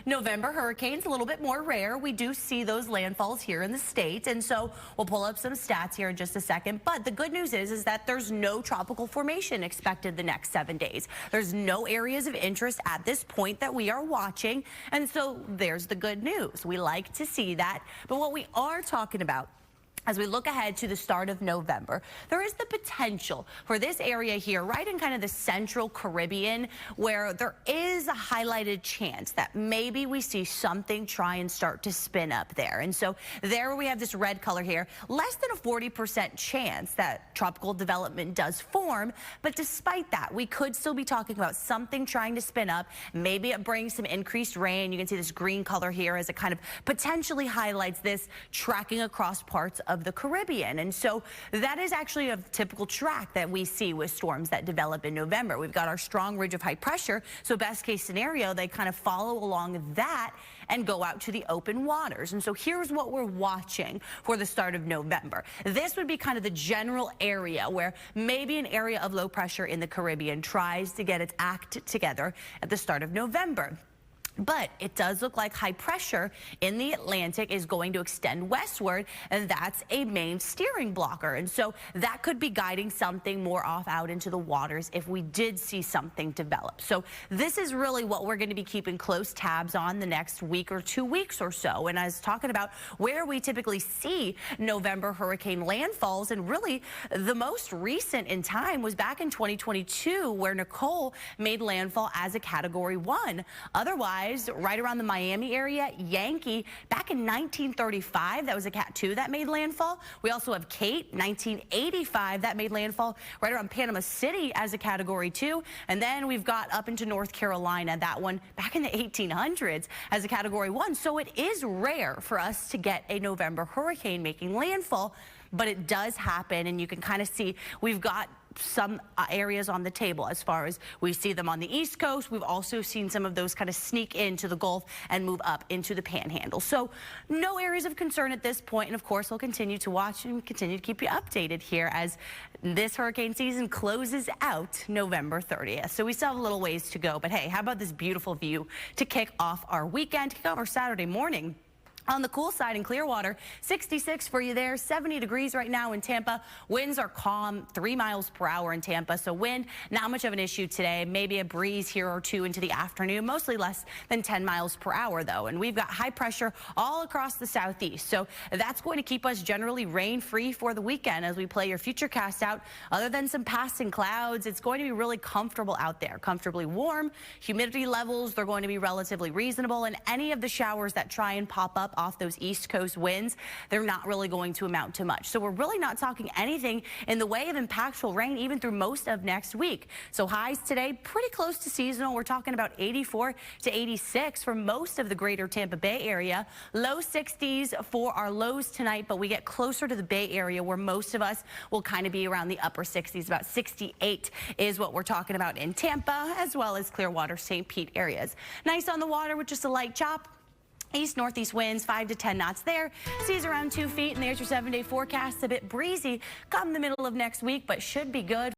November hurricanes, a little bit more rare. We do see those landfalls here in the state, and so we'll pull up some stats here in just a second. But the good news is that there's no tropical formation expected the next 7 days. There's no areas of interest at this point that we are watching, and so there's the good news. We like to see that, but what we are talking about as we look ahead to the start of November, there is the potential for this area here, right in kind of the central Caribbean, where there is a highlighted chance that maybe we see something try and start to spin up there. And so there we have this red color here, less than a 40% chance that tropical development does form. But despite that, we could still be talking about something trying to spin up. Maybe it brings some increased rain. You can see this green color here as it kind of potentially highlights this tracking across parts of the Caribbean. And so that is actually a typical track that we see with storms that develop in November. We've got our strong ridge of high pressure, so best case scenario, they kind of follow along that and go out to the open waters. And so here's what we're watching for the start of November. This would be kind of the general area where maybe an area of low pressure in the Caribbean tries to get its act together at the start of November. But it does look like high pressure in the Atlantic is going to extend westward, and that's a main steering blocker. And so that could be guiding something more off out into the waters if we did see something develop. So this is really what we're going to be keeping close tabs on the next week or 2 weeks or so. And I was talking about where we typically see November hurricane landfalls, and really the most recent in time was back in 2022, where Nicole made landfall as a Category 1. Otherwise, right around the Miami area, Yankee, back in 1935, that was a Cat 2 that made landfall. We also have Kate, 1985, that made landfall right around Panama City as a Category 2. And then we've got up into North Carolina, that one back in the 1800s as a Category 1. So it is rare for us to get a November hurricane making landfall, but it does happen, and you can kind of see we've got some areas on the table as far as we see them on the East Coast. We've also seen some of those kind of sneak into the Gulf and move up into the Panhandle. So no areas of concern at this point. And of course, we'll continue to watch and continue to keep you updated here as this hurricane season closes out November 30th. So we still have a little ways to go. But hey, how about this beautiful view to kick off our weekend, to kick off our Saturday morning? On the cool side in Clearwater, 66 for you there, 70 degrees right now in Tampa. Winds are calm, 3 miles per hour in Tampa. So wind, not much of an issue today. Maybe a breeze here or two into the afternoon, mostly less than 10 miles per hour though. And we've got high pressure all across the southeast. So that's going to keep us generally rain free for the weekend as we play your futurecast out. Other than some passing clouds, it's going to be really comfortable out there, comfortably warm. Humidity levels, they're going to be relatively reasonable. And any of the showers that try and pop up off those East Coast winds, they're not really going to amount to much. So we're really not talking anything in the way of impactful rain even through most of next week. So highs today pretty close to seasonal. We're talking about 84 to 86 for most of the greater Tampa Bay area. Low 60s for our lows tonight, but we get closer to the Bay Area where most of us will kind of be around the upper 60s. About 68 is what we're talking about in Tampa, as well as Clearwater, St. Pete areas. Nice on the water with just a light chop. East-northeast winds 5 to 10 knots there. Seas around 2 feet, and there's your 7-day forecast. A bit breezy come the middle of next week, but should be good.